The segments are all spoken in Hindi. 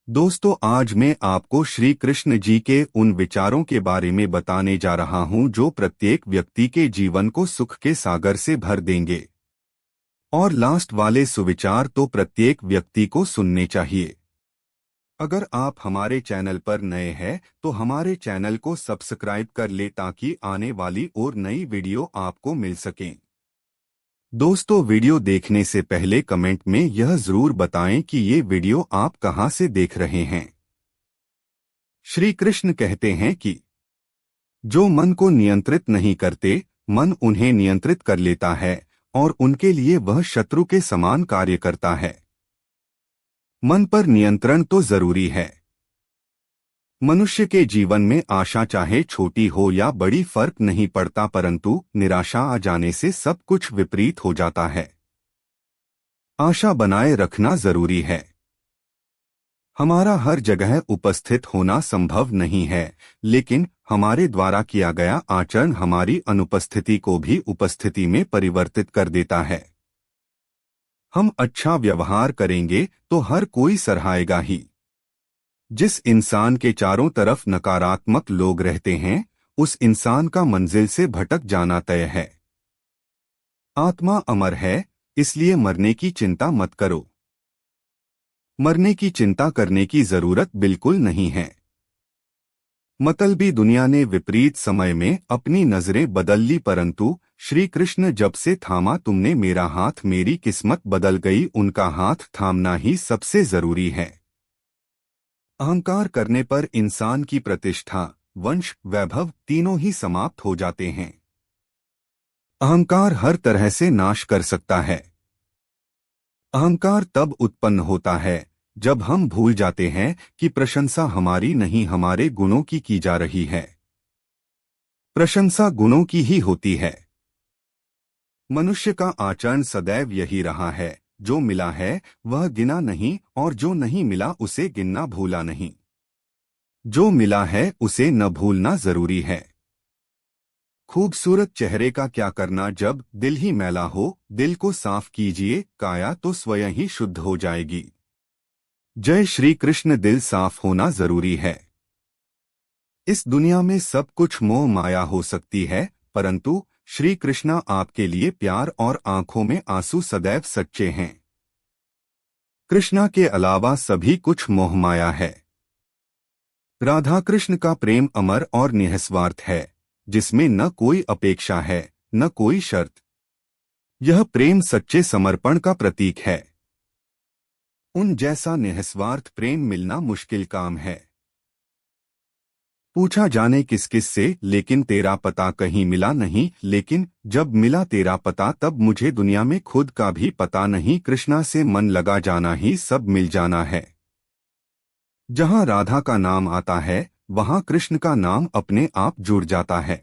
दोस्तों, आज मैं आपको श्री कृष्ण जी के उन विचारों के बारे में बताने जा रहा हूं जो प्रत्येक व्यक्ति के जीवन को सुख के सागर से भर देंगे। और लास्ट वाले सुविचार तो प्रत्येक व्यक्ति को सुनने चाहिए। अगर आप हमारे चैनल पर नए हैं तो हमारे चैनल को सब्सक्राइब कर ले ताकि आने वाली और नई वीडियो आपको मिल सकें। दोस्तों, वीडियो देखने से पहले कमेंट में यह जरूर बताएं कि ये वीडियो आप कहां से देख रहे हैं। श्री कृष्ण कहते हैं कि जो मन को नियंत्रित नहीं करते, मन उन्हें नियंत्रित कर लेता है और उनके लिए वह शत्रु के समान कार्य करता है। मन पर नियंत्रण तो जरूरी है। मनुष्य के जीवन में आशा चाहे छोटी हो या बड़ी फर्क नहीं पड़ता, परंतु निराशा आ जाने से सब कुछ विपरीत हो जाता है। आशा बनाए रखना जरूरी है। हमारा हर जगह उपस्थित होना संभव नहीं है, लेकिन हमारे द्वारा किया गया आचरण हमारी अनुपस्थिति को भी उपस्थिति में परिवर्तित कर देता है। हम अच्छा व्यवहार करेंगे तो हर कोई सराहेगा ही। जिस इंसान के चारों तरफ नकारात्मक लोग रहते हैं, उस इंसान का मंजिल से भटक जाना तय है। आत्मा अमर है, इसलिए मरने की चिंता मत करो। मरने की चिंता करने की जरूरत बिल्कुल नहीं है। मतलबी दुनिया ने विपरीत समय में अपनी नजरें बदल ली, परंतु श्री कृष्ण जब से थामा तुमने मेरा हाथ, मेरी किस्मत बदल गई। उनका हाथ थामना ही सबसे जरूरी है। अहंकार करने पर इंसान की प्रतिष्ठा, वंश, वैभव तीनों ही समाप्त हो जाते हैं। अहंकार हर तरह से नाश कर सकता है। अहंकार तब उत्पन्न होता है जब हम भूल जाते हैं कि प्रशंसा हमारी नहीं, हमारे गुणों की जा रही है। प्रशंसा गुणों की ही होती है। मनुष्य का आचरण सदैव यही रहा है, जो मिला है वह गिना नहीं और जो नहीं मिला उसे गिनना भूला नहीं। जो मिला है उसे न भूलना जरूरी है। खूबसूरत चेहरे का क्या करना जब दिल ही मैला हो। दिल को साफ कीजिए, काया तो स्वयं ही शुद्ध हो जाएगी। जय श्री कृष्ण। दिल साफ होना जरूरी है। इस दुनिया में सब कुछ मोह माया हो सकती है, परंतु श्री कृष्णा आपके लिए प्यार और आंखों में आंसू सदैव सच्चे हैं। कृष्णा के अलावा सभी कुछ मोह माया है। राधा कृष्ण का प्रेम अमर और निस्वार्थ है, जिसमें न कोई अपेक्षा है न कोई शर्त। यह प्रेम सच्चे समर्पण का प्रतीक है। उन जैसा निस्वार्थ प्रेम मिलना मुश्किल काम है। पूछा जाने किस किस से, लेकिन तेरा पता कहीं मिला नहीं। लेकिन जब मिला तेरा पता, तब मुझे दुनिया में खुद का भी पता नहीं। कृष्णा से मन लगा जाना ही सब मिल जाना है। जहां राधा का नाम आता है, वहां कृष्ण का नाम अपने आप जुड़ जाता है।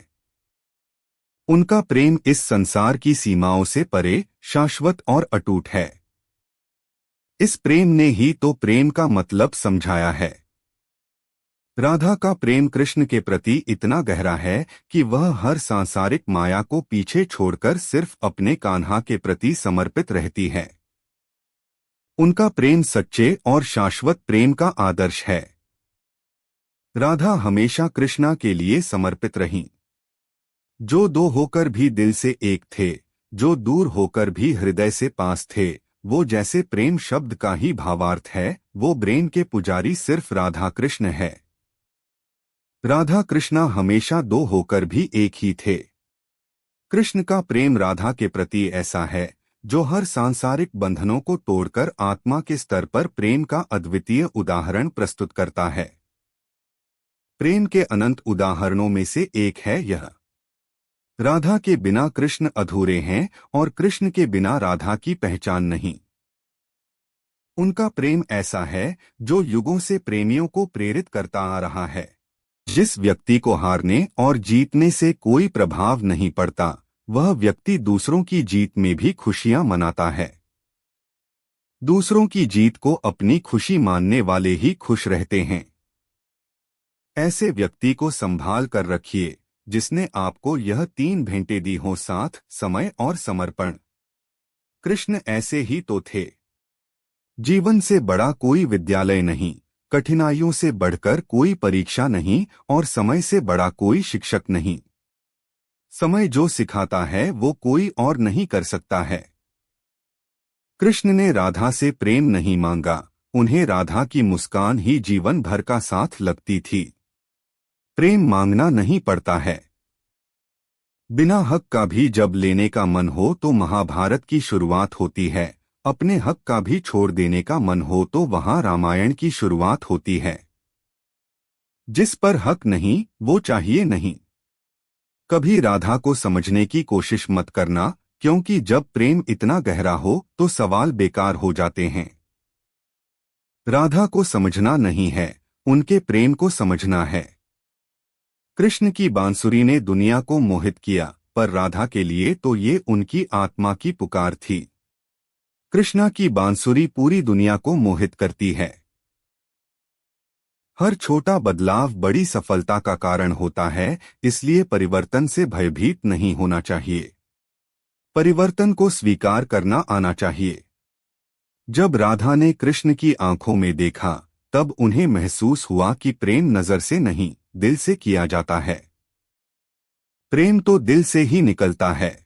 उनका प्रेम इस संसार की सीमाओं से परे, शाश्वत और अटूट है। इस प्रेम ने ही तो प्रेम का मतलब समझाया है। राधा का प्रेम कृष्ण के प्रति इतना गहरा है कि वह हर सांसारिक माया को पीछे छोड़कर सिर्फ अपने कान्हा के प्रति समर्पित रहती है। उनका प्रेम सच्चे और शाश्वत प्रेम का आदर्श है। राधा हमेशा कृष्णा के लिए समर्पित रहीं। जो दो होकर भी दिल से एक थे, जो दूर होकर भी हृदय से पास थे, वो जैसे प्रेम शब्द का ही भावार्थ है। वो ब्रेन के पुजारी सिर्फ राधा कृष्ण है। राधा कृष्णा हमेशा दो होकर भी एक ही थे। कृष्ण का प्रेम राधा के प्रति ऐसा है जो हर सांसारिक बंधनों को तोड़कर आत्मा के स्तर पर प्रेम का अद्वितीय उदाहरण प्रस्तुत करता है। प्रेम के अनंत उदाहरणों में से एक है यह। राधा के बिना कृष्ण अधूरे हैं और कृष्ण के बिना राधा की पहचान नहीं। उनका प्रेम ऐसा है जो युगों से प्रेमियों को प्रेरित करता आ रहा है। जिस व्यक्ति को हारने और जीतने से कोई प्रभाव नहीं पड़ता, वह व्यक्ति दूसरों की जीत में भी खुशियां मनाता है। दूसरों की जीत को अपनी खुशी मानने वाले ही खुश रहते हैं। ऐसे व्यक्ति को संभाल कर रखिए जिसने आपको यह 3 भेंटें दी हों, साथ, समय और समर्पण। कृष्ण ऐसे ही तो थे। जीवन से बड़ा कोई विद्यालय नहीं, कठिनाइयों से बढ़कर कोई परीक्षा नहीं और समय से बड़ा कोई शिक्षक नहीं। समय जो सिखाता है वो कोई और नहीं कर सकता है। कृष्ण ने राधा से प्रेम नहीं मांगा, उन्हें राधा की मुस्कान ही जीवन भर का साथ लगती थी। प्रेम मांगना नहीं पड़ता है। बिना हक का भी जब लेने का मन हो तो महाभारत की शुरुआत होती है, अपने हक का भी छोड़ देने का मन हो तो वहां रामायण की शुरुआत होती है। जिस पर हक नहीं वो चाहिए नहीं। कभी राधा को समझने की कोशिश मत करना, क्योंकि जब प्रेम इतना गहरा हो तो सवाल बेकार हो जाते हैं। राधा को समझना नहीं है, उनके प्रेम को समझना है। कृष्ण की बांसुरी ने दुनिया को मोहित किया, पर राधा के लिए तो ये उनकी आत्मा की पुकार थी। कृष्णा की बांसुरी पूरी दुनिया को मोहित करती है। हर छोटा बदलाव बड़ी सफलता का कारण होता है, इसलिए परिवर्तन से भयभीत नहीं होना चाहिए। परिवर्तन को स्वीकार करना आना चाहिए। जब राधा ने कृष्ण की आंखों में देखा, तब उन्हें महसूस हुआ कि प्रेम नजर से नहीं, दिल से किया जाता है। प्रेम तो दिल से ही निकलता है।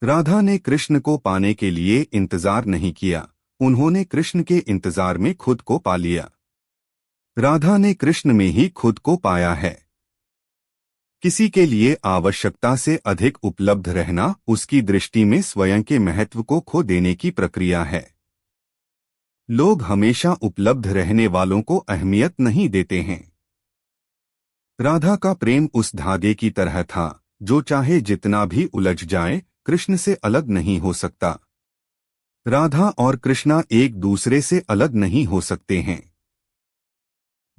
राधा ने कृष्ण को पाने के लिए इंतजार नहीं किया, उन्होंने कृष्ण के इंतजार में खुद को पा लिया। राधा ने कृष्ण में ही खुद को पाया है। किसी के लिए आवश्यकता से अधिक उपलब्ध रहना उसकी दृष्टि में स्वयं के महत्व को खो देने की प्रक्रिया है। लोग हमेशा उपलब्ध रहने वालों को अहमियत नहीं देते हैं। राधा का प्रेम उस धागे की तरह था, जो चाहे जितना भी उलझ जाए, कृष्ण से अलग नहीं हो सकता। राधा और कृष्णा एक दूसरे से अलग नहीं हो सकते हैं।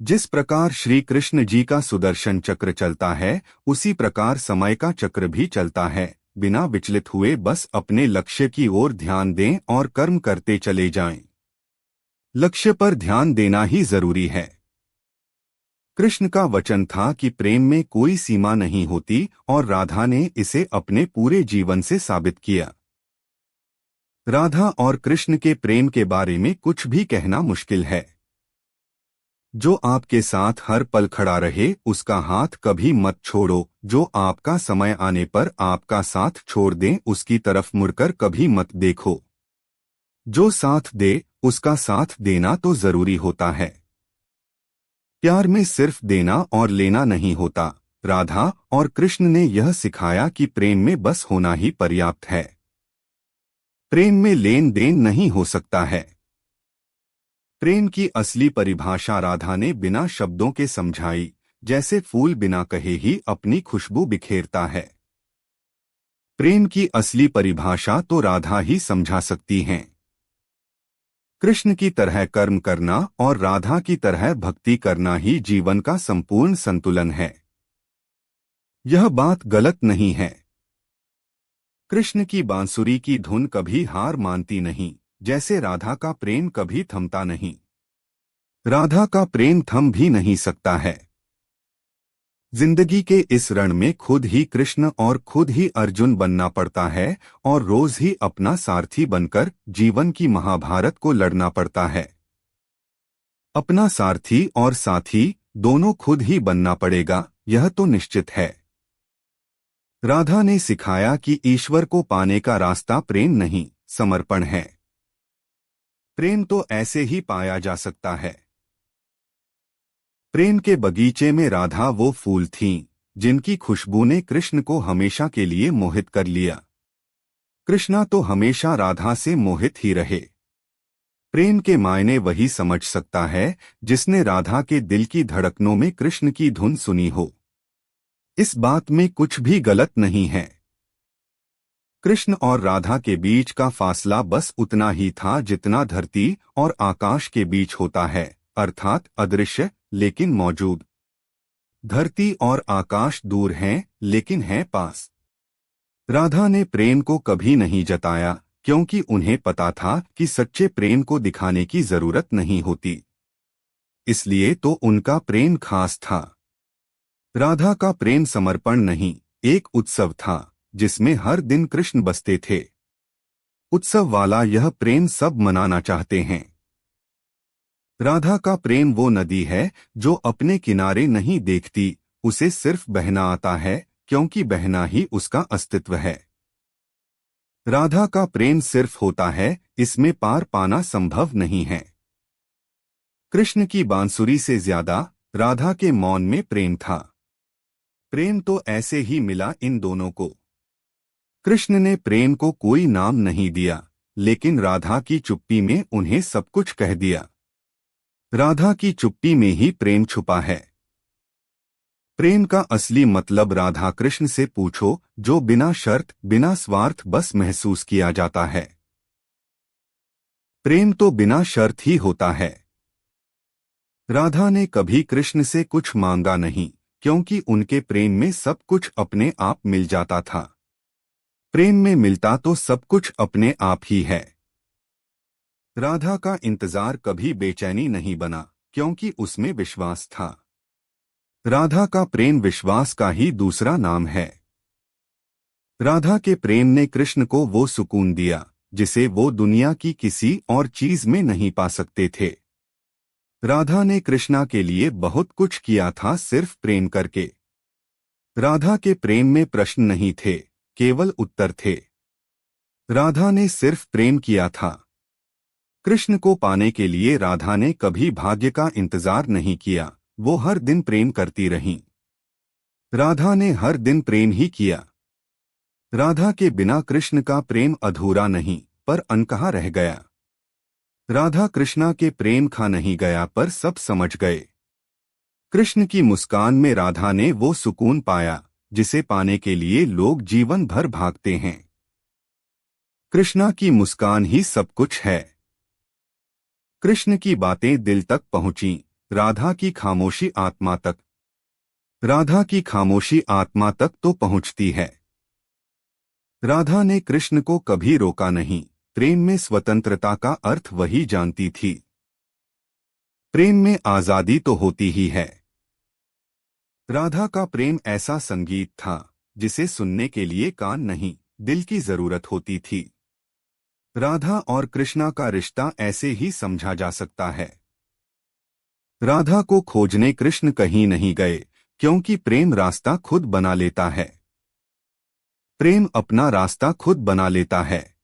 जिस प्रकार श्री कृष्ण जी का सुदर्शन चक्र चलता है, उसी प्रकार समय का चक्र भी चलता है। बिना विचलित हुए बस अपने लक्ष्य की ओर ध्यान दें और कर्म करते चले जाएं। लक्ष्य पर ध्यान देना ही जरूरी है। कृष्ण का वचन था कि प्रेम में कोई सीमा नहीं होती, और राधा ने इसे अपने पूरे जीवन से साबित किया। राधा और कृष्ण के प्रेम के बारे में कुछ भी कहना मुश्किल है। जो आपके साथ हर पल खड़ा रहे, उसका हाथ कभी मत छोड़ो। जो आपका समय आने पर आपका साथ छोड़ दें, उसकी तरफ मुड़कर कभी मत देखो। जो साथ दे, उसका साथ देना तो जरूरी होता है। प्यार में सिर्फ देना और लेना नहीं होता। राधा और कृष्ण ने यह सिखाया कि प्रेम में बस होना ही पर्याप्त है। प्रेम में लेन देन नहीं हो सकता है। प्रेम की असली परिभाषा राधा ने बिना शब्दों के समझाई, जैसे फूल बिना कहे ही अपनी खुशबू बिखेरता है। प्रेम की असली परिभाषा तो राधा ही समझा सकती हैं। कृष्ण की तरह कर्म करना और राधा की तरह भक्ति करना ही जीवन का संपूर्ण संतुलन है। यह बात गलत नहीं है। कृष्ण की बांसुरी की धुन कभी हार मानती नहीं, जैसे राधा का प्रेम कभी थमता नहीं। राधा का प्रेम थम भी नहीं सकता है। जिंदगी के इस रण में खुद ही कृष्ण और खुद ही अर्जुन बनना पड़ता है, और रोज ही अपना सारथी बनकर जीवन की महाभारत को लड़ना पड़ता है। अपना सारथी और साथी दोनों खुद ही बनना पड़ेगा, यह तो निश्चित है। राधा ने सिखाया कि ईश्वर को पाने का रास्ता प्रेम नहीं, समर्पण है। प्रेम तो ऐसे ही पाया जा सकता है। प्रेम के बगीचे में राधा वो फूल थीं, जिनकी खुशबू ने कृष्ण को हमेशा के लिए मोहित कर लिया। कृष्णा तो हमेशा राधा से मोहित ही रहे। प्रेम के मायने वही समझ सकता है जिसने राधा के दिल की धड़कनों में कृष्ण की धुन सुनी हो। इस बात में कुछ भी गलत नहीं है। कृष्ण और राधा के बीच का फासला बस उतना ही था जितना धरती और आकाश के बीच होता है, अर्थात अदृश्य लेकिन मौजूद। धरती और आकाश दूर हैं, लेकिन हैं पास। राधा ने प्रेम को कभी नहीं जताया, क्योंकि उन्हें पता था कि सच्चे प्रेम को दिखाने की जरूरत नहीं होती। इसलिए तो उनका प्रेम खास था। राधा का प्रेम समर्पण नहीं, एक उत्सव था, जिसमें हर दिन कृष्ण बसते थे। उत्सव वाला यह प्रेम सब मनाना चाहते हैं। राधा का प्रेम वो नदी है जो अपने किनारे नहीं देखती, उसे सिर्फ बहना आता है क्योंकि बहना ही उसका अस्तित्व है। राधा का प्रेम सिर्फ होता है, इसमें पार पाना संभव नहीं है। कृष्ण की बांसुरी से ज्यादा राधा के मौन में प्रेम था। प्रेम तो ऐसे ही मिला इन दोनों को। कृष्ण ने प्रेम को कोई नाम नहीं दिया, लेकिन राधा की चुप्पी में उन्हें सब कुछ कह दिया। राधा की चुप्पी में ही प्रेम छुपा है। प्रेम का असली मतलब राधा कृष्ण से पूछो, जो बिना शर्त बिना स्वार्थ बस महसूस किया जाता है। प्रेम तो बिना शर्त ही होता है। राधा ने कभी कृष्ण से कुछ मांगा नहीं, क्योंकि उनके प्रेम में सब कुछ अपने आप मिल जाता था। प्रेम में मिलता तो सब कुछ अपने आप ही है। राधा का इंतजार कभी बेचैनी नहीं बना, क्योंकि उसमें विश्वास था। राधा का प्रेम विश्वास का ही दूसरा नाम है। राधा के प्रेम ने कृष्ण को वो सुकून दिया जिसे वो दुनिया की किसी और चीज में नहीं पा सकते थे। राधा ने कृष्णा के लिए बहुत कुछ किया था सिर्फ प्रेम करके। राधा के प्रेम में प्रश्न नहीं थे, केवल उत्तर थे। राधा ने सिर्फ प्रेम किया था। कृष्ण को पाने के लिए राधा ने कभी भाग्य का इंतजार नहीं किया, वो हर दिन प्रेम करती रहीं। राधा ने हर दिन प्रेम ही किया। राधा के बिना कृष्ण का प्रेम अधूरा नहीं, पर अनकहा रह गया। राधा कृष्णा के प्रेम खा नहीं गया, पर सब समझ गए। कृष्ण की मुस्कान में राधा ने वो सुकून पाया जिसे पाने के लिए लोग जीवन भर भागते हैं। कृष्णा की मुस्कान ही सब कुछ है। कृष्ण की बातें दिल तक पहुंची, राधा की खामोशी आत्मा तक। राधा की खामोशी आत्मा तक तो पहुंचती है। राधा ने कृष्ण को कभी रोका नहीं, प्रेम में स्वतंत्रता का अर्थ वही जानती थी। प्रेम में आजादी तो होती ही है। राधा का प्रेम ऐसा संगीत था जिसे सुनने के लिए कान नहीं, दिल की जरूरत होती थी। राधा और कृष्णा का रिश्ता ऐसे ही समझा जा सकता है। राधा को खोजने कृष्ण कहीं नहीं गए, क्योंकि प्रेम रास्ता खुद बना लेता है। प्रेम अपना रास्ता खुद बना लेता है।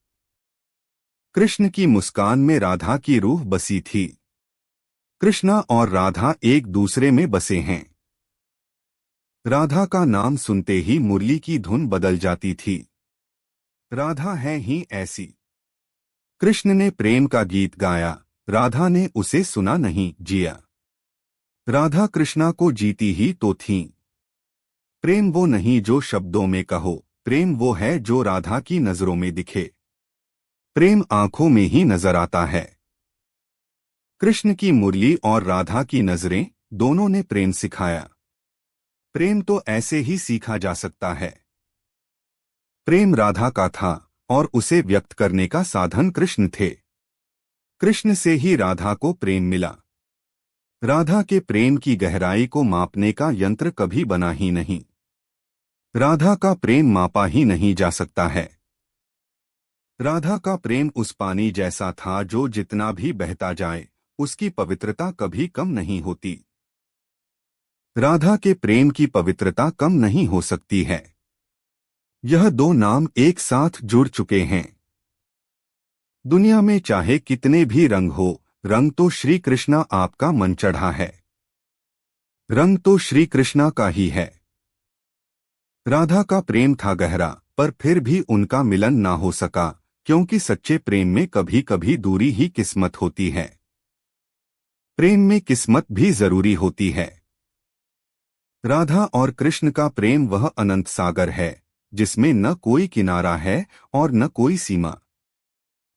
कृष्ण की मुस्कान में राधा की रूह बसी थी। कृष्णा और राधा एक दूसरे में बसे हैं। राधा का नाम सुनते ही मुरली की धुन बदल जाती थी। राधा है ही ऐसी। कृष्ण ने प्रेम का गीत गाया, राधा ने उसे सुना नहीं, जिया। राधा कृष्णा को जीती ही तो थीं। प्रेम वो नहीं जो शब्दों में कहो, प्रेम वो है जो राधा की नजरों में दिखे। प्रेम आंखों में ही नजर आता है। कृष्ण की मुरली और राधा की नजरें, दोनों ने प्रेम सिखाया। प्रेम तो ऐसे ही सीखा जा सकता है। प्रेम राधा का था और उसे व्यक्त करने का साधन कृष्ण थे। कृष्ण से ही राधा को प्रेम मिला। राधा के प्रेम की गहराई को मापने का यंत्र कभी बना ही नहीं। राधा का प्रेम मापा ही नहीं जा सकता है। राधा का प्रेम उस पानी जैसा था जो जितना भी बहता जाए, उसकी पवित्रता कभी कम नहीं होती। राधा के प्रेम की पवित्रता कम नहीं हो सकती है। यह दो नाम एक साथ जुड़ चुके हैं। दुनिया में चाहे कितने भी रंग हो, रंग तो श्री कृष्णा आपका मन चढ़ा है। रंग तो श्री कृष्णा का ही है। राधा का प्रेम था गहरा, पर फिर भी उनका मिलन ना हो सका, क्योंकि सच्चे प्रेम में कभी कभी दूरी ही किस्मत होती है। प्रेम में किस्मत भी जरूरी होती है। राधा और कृष्ण का प्रेम वह अनंत सागर है जिसमें न कोई किनारा है और न कोई सीमा।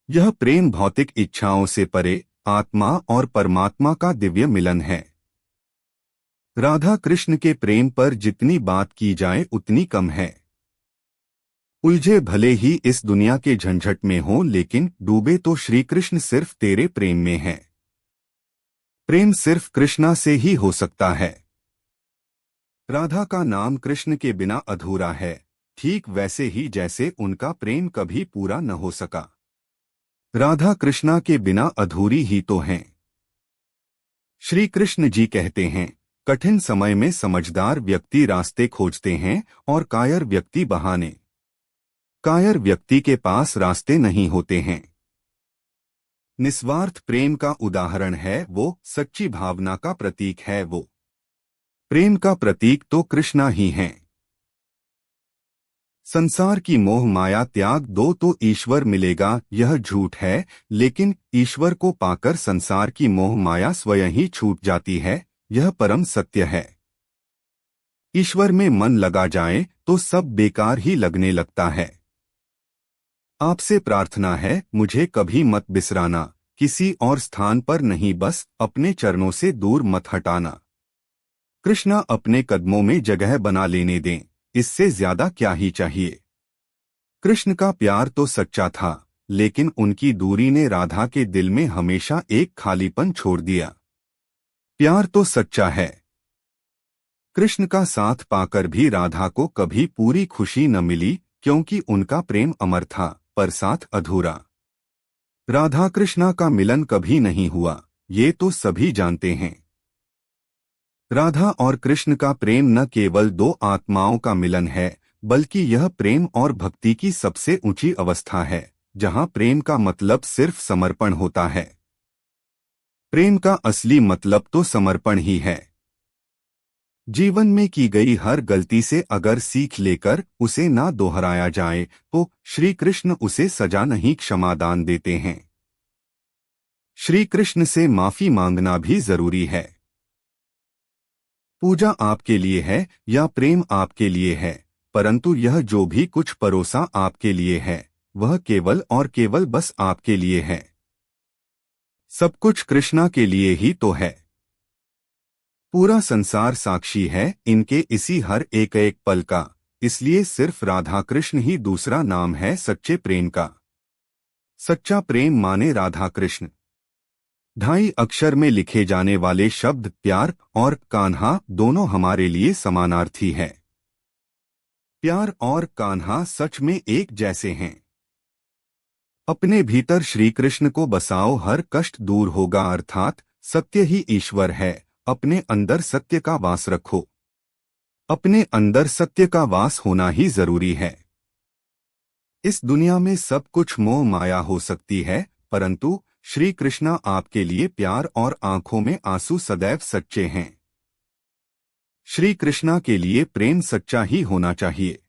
यह प्रेम भौतिक इच्छाओं से परे आत्मा और परमात्मा का दिव्य मिलन है। राधा कृष्ण के प्रेम पर जितनी बात की जाए उतनी कम है। उलझे भले ही इस दुनिया के झंझट में हो, लेकिन डूबे तो श्री कृष्ण सिर्फ तेरे प्रेम में है। प्रेम सिर्फ कृष्णा से ही हो सकता है। राधा का नाम कृष्ण के बिना अधूरा है, ठीक वैसे ही जैसे उनका प्रेम कभी पूरा न हो सका। राधा कृष्णा के बिना अधूरी ही तो हैं। श्री कृष्ण जी कहते हैं, कठिन समय में समझदार व्यक्ति रास्ते खोजते हैं और कायर व्यक्ति बहाने। कायर व्यक्ति के पास रास्ते नहीं होते हैं। निस्वार्थ प्रेम का उदाहरण है वो, सच्ची भावना का प्रतीक है वो। प्रेम का प्रतीक तो कृष्णा ही हैं। संसार की मोह माया त्याग दो तो ईश्वर मिलेगा, यह झूठ है, लेकिन ईश्वर को पाकर संसार की मोह माया स्वयं ही छूट जाती है, यह परम सत्य है। ईश्वर में मन लगा जाए तो सब बेकार ही लगने लगता है। आपसे प्रार्थना है, मुझे कभी मत बिसराना, किसी और स्थान पर नहीं, बस अपने चरणों से दूर मत हटाना। कृष्णा अपने कदमों में जगह बना लेने दें, इससे ज्यादा क्या ही चाहिए। कृष्ण का प्यार तो सच्चा था, लेकिन उनकी दूरी ने राधा के दिल में हमेशा एक खालीपन छोड़ दिया। प्यार तो सच्चा है। कृष्ण का साथ पाकर भी राधा को कभी पूरी खुशी न मिली, क्योंकि उनका प्रेम अमर था, पर साथ अधूरा। राधा कृष्णा का मिलन कभी नहीं हुआ, ये तो सभी जानते हैं। राधा और कृष्ण का प्रेम न केवल दो आत्माओं का मिलन है, बल्कि यह प्रेम और भक्ति की सबसे ऊंची अवस्था है, जहां प्रेम का मतलब सिर्फ समर्पण होता है। प्रेम का असली मतलब तो समर्पण ही है। जीवन में की गई हर गलती से अगर सीख लेकर उसे ना दोहराया जाए तो श्री कृष्ण उसे सजा नहीं क्षमादान देते हैं। श्री कृष्ण से माफी मांगना भी जरूरी है। पूजा आपके लिए है या प्रेम आपके लिए है, परंतु यह जो भी कुछ परोसा आपके लिए है, वह केवल और केवल बस आपके लिए है। सब कुछ कृष्णा के लिए ही तो है। पूरा संसार साक्षी है इनके इसी हर एक एक पल का, इसलिए सिर्फ राधा कृष्ण ही दूसरा नाम है सच्चे प्रेम का। सच्चा प्रेम माने राधा कृष्ण। 2.5 अक्षर में लिखे जाने वाले शब्द प्यार और कान्हा दोनों हमारे लिए समानार्थी है। प्यार और कान्हा सच में एक जैसे हैं। अपने भीतर श्री कृष्ण को बसाओ, हर कष्ट दूर होगा, अर्थात सत्य ही ईश्वर है। अपने अंदर सत्य का वास रखो। अपने अंदर सत्य का वास होना ही जरूरी है। इस दुनिया में सब कुछ मोह माया हो सकती है, परंतु श्री कृष्णा आपके लिए प्यार और आंखों में आंसू सदैव सच्चे हैं। श्री कृष्णा के लिए प्रेम सच्चा ही होना चाहिए।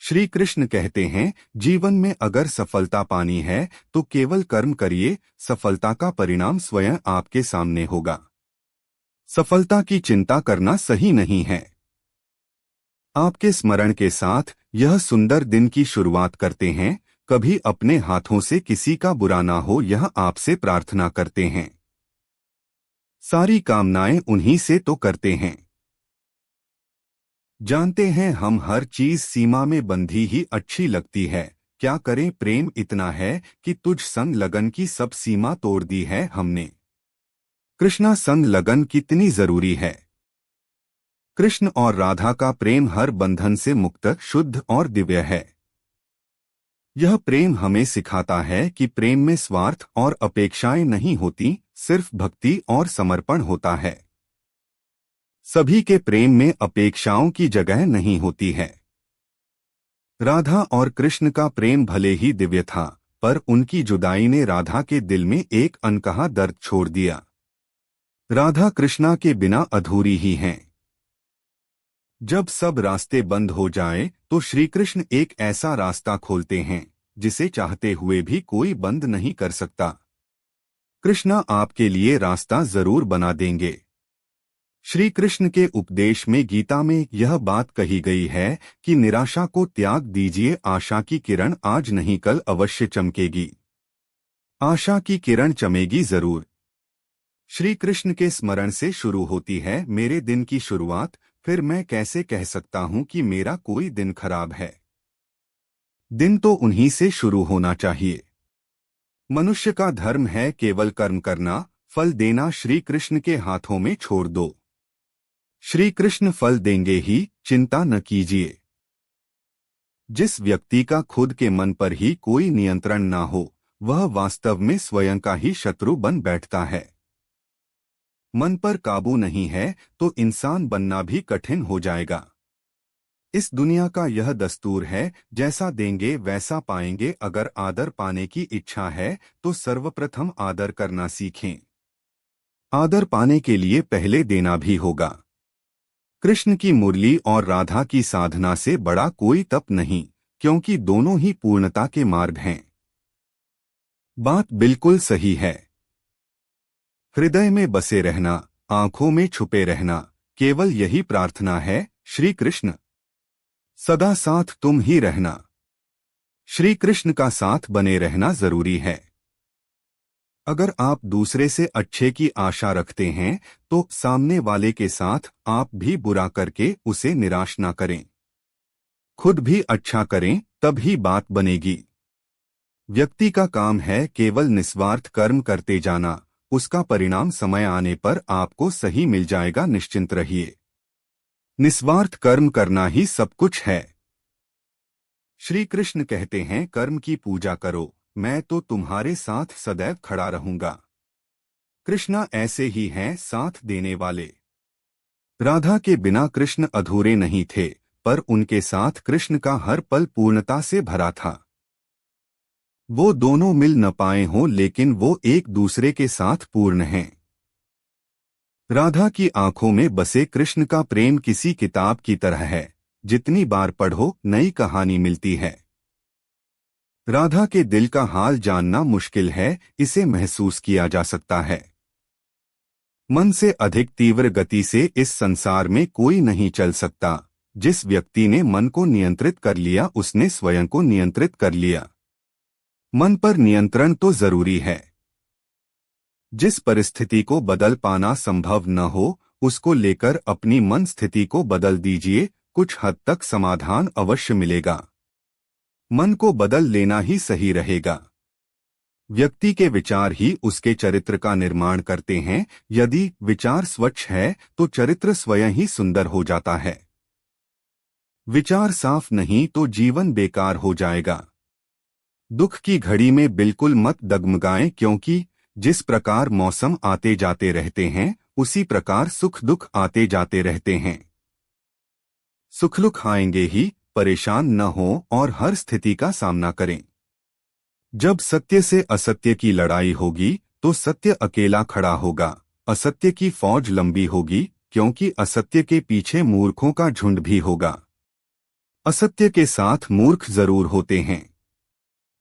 श्री कृष्ण कहते हैं, जीवन में अगर सफलता पानी है तो केवल कर्म करिए, सफलता का परिणाम स्वयं आपके सामने होगा। सफलता की चिंता करना सही नहीं है। आपके स्मरण के साथ यह सुंदर दिन की शुरुआत करते हैं। कभी अपने हाथों से किसी का बुरा ना हो, यह आपसे प्रार्थना करते हैं। सारी कामनाएं उन्हीं से तो करते हैं। जानते हैं हम हर चीज सीमा में बंधी ही अच्छी लगती है, क्या करें प्रेम इतना है कि तुझ संग लगन की सब सीमा तोड़ दी है हमने। कृष्णा संग लगन कितनी जरूरी है। कृष्ण और राधा का प्रेम हर बंधन से मुक्त, शुद्ध और दिव्य है। यह प्रेम हमें सिखाता है कि प्रेम में स्वार्थ और अपेक्षाएं नहीं होती, सिर्फ भक्ति और समर्पण होता है। सभी के प्रेम में अपेक्षाओं की जगह नहीं होती है। राधा और कृष्ण का प्रेम भले ही दिव्य था, पर उनकी जुदाई ने राधा के दिल में एक अनकहा दर्द छोड़ दिया। राधा कृष्णा के बिना अधूरी ही हैं। जब सब रास्ते बंद हो जाएं, तो श्री कृष्ण एक ऐसा रास्ता खोलते हैं जिसे चाहते हुए भी कोई बंद नहीं कर सकता। कृष्णा आपके लिए रास्ता जरूर बना देंगे। श्री कृष्ण के उपदेश में गीता में यह बात कही गई है कि निराशा को त्याग दीजिए, आशा की किरण आज नहीं कल अवश्य चमकेगी। आशा की किरण चमेगी जरूर। श्री कृष्ण के स्मरण से शुरू होती है मेरे दिन की शुरुआत, फिर मैं कैसे कह सकता हूं कि मेरा कोई दिन खराब है। दिन तो उन्हीं से शुरू होना चाहिए। मनुष्य का धर्म है केवल कर्म करना, फल देना श्री कृष्ण के हाथों में छोड़ दो। श्री कृष्ण फल देंगे ही, चिंता न कीजिए। जिस व्यक्ति का खुद के मन पर ही कोई नियंत्रण ना हो, वह वास्तव में स्वयं का ही शत्रु बन बैठता है। मन पर काबू नहीं है तो इंसान बनना भी कठिन हो जाएगा। इस दुनिया का यह दस्तूर है, जैसा देंगे वैसा पाएंगे। अगर आदर पाने की इच्छा है तो सर्वप्रथम आदर करना सीखें। आदर पाने के लिए पहले देना भी होगा। कृष्ण की मुरली और राधा की साधना से बड़ा कोई तप नहीं, क्योंकि दोनों ही पूर्णता के मार्ग हैं। बात बिल्कुल सही है। हृदय में बसे रहना, आंखों में छुपे रहना, केवल यही प्रार्थना है। श्री कृष्ण सदा साथ तुम ही रहना। श्री कृष्ण का साथ बने रहना जरूरी है। अगर आप दूसरे से अच्छे की आशा रखते हैं तो सामने वाले के साथ आप भी बुरा करके उसे निराश ना करें। खुद भी अच्छा करें, तब ही बात बनेगी। व्यक्ति का काम है केवल निस्वार्थ कर्म करते जाना, उसका परिणाम समय आने पर आपको सही मिल जाएगा। निश्चिंत रहिए, निस्वार्थ कर्म करना ही सब कुछ है। श्री कृष्ण कहते हैं, कर्म की पूजा करो, मैं तो तुम्हारे साथ सदैव खड़ा रहूंगा। कृष्णा ऐसे ही हैं, साथ देने वाले। राधा के बिना कृष्ण अधूरे नहीं थे, पर उनके साथ कृष्ण का हर पल पूर्णता से भरा था। वो दोनों मिल न पाए हों, लेकिन वो एक दूसरे के साथ पूर्ण हैं। राधा की आंखों में बसे कृष्ण का प्रेम किसी किताब की तरह है, जितनी बार पढ़ो नई कहानी मिलती है। राधा के दिल का हाल जानना मुश्किल है, इसे महसूस किया जा सकता है। मन से अधिक तीव्र गति से इस संसार में कोई नहीं चल सकता। जिस व्यक्ति ने मन को नियंत्रित कर लिया, उसने स्वयं को नियंत्रित कर लिया। मन पर नियंत्रण तो जरूरी है। जिस परिस्थिति को बदल पाना संभव न हो, उसको लेकर अपनी मन स्थिति को बदल दीजिए, कुछ हद तक समाधान अवश्य मिलेगा। मन को बदल लेना ही सही रहेगा। व्यक्ति के विचार ही उसके चरित्र का निर्माण करते हैं। यदि विचार स्वच्छ है तो चरित्र स्वयं ही सुंदर हो जाता है। विचार साफ नहीं तो जीवन बेकार हो जाएगा। दुख की घड़ी में बिल्कुल मत डगमगाएं, क्योंकि जिस प्रकार मौसम आते जाते रहते हैं, उसी प्रकार सुख दुख आते जाते रहते हैं। सुख दुख आएंगे ही, परेशान न हो और हर स्थिति का सामना करें। जब सत्य से असत्य की लड़ाई होगी तो सत्य अकेला खड़ा होगा। असत्य की फौज लंबी होगी, क्योंकि असत्य के पीछे मूर्खों का झुंड भी होगा। असत्य के साथ मूर्ख जरूर होते हैं।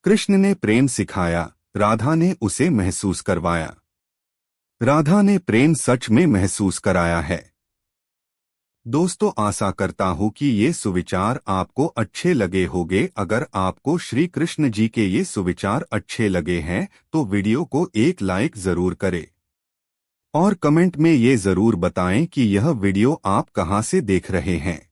कृष्ण ने प्रेम सिखाया, राधा ने उसे महसूस करवाया। राधा ने प्रेम सच में महसूस कराया है। दोस्तों, आशा करता हूं कि ये सुविचार आपको अच्छे लगे होंगे। अगर आपको श्री कृष्ण जी के ये सुविचार अच्छे लगे हैं तो वीडियो को एक लाइक जरूर करें और कमेंट में ये जरूर बताएं कि यह वीडियो आप कहां से देख रहे हैं।